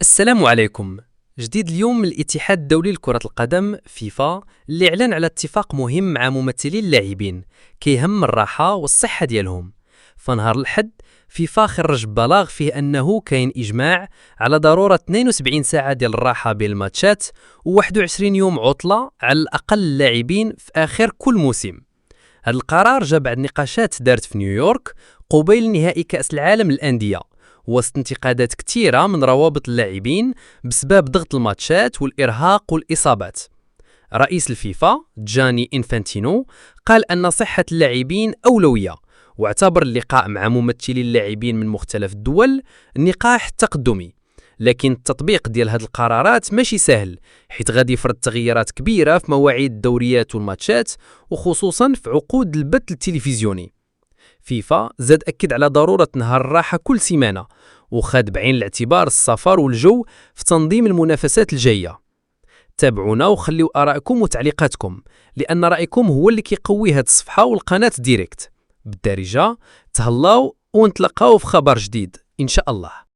السلام عليكم. جديد اليوم من الاتحاد الدولي لكرة القدم فيفا اللي اعلن على اتفاق مهم مع ممثلي اللاعبين كيهم الراحة والصحة ديالهم. فنهار الأحد فيفا خرج بلاغ فيه أنه كاين إجماع على ضرورة 72 ساعة ديال الراحة بين الماتشات و21 يوم عطلة على الأقل اللاعبين في آخر كل موسم. هذا القرار جاء بعد نقاشات دارت في نيويورك قبيل نهائي كأس العالم للأندية، وسط انتقادات كثيرة من روابط اللاعبين بسبب ضغط الماتشات والإرهاق والإصابات. رئيس الفيفا جاني إنفانتينو قال أن صحة اللاعبين أولوية، واعتبر اللقاء مع ممثلي اللاعبين من مختلف الدول نقاش تقدمي. لكن التطبيق ديال هذه القرارات ماشي سهل، حيث غادي يفرض تغييرات كبيرة في مواعيد الدوريات والماتشات، وخصوصا في عقود البث التلفزيوني. فيفا زاد أكد على ضرورة نهار الراحة كل سيمانة، وخاد بعين الاعتبار السفر والجو في تنظيم المنافسات الجاية. تابعونا وخليوا آرائكم وتعليقاتكم، لأن رأيكم هو اللي كيقوي هاد الصفحة والقناة ديريكت. بالدارجة تهلاو ونتلقاو في خبر جديد إن شاء الله.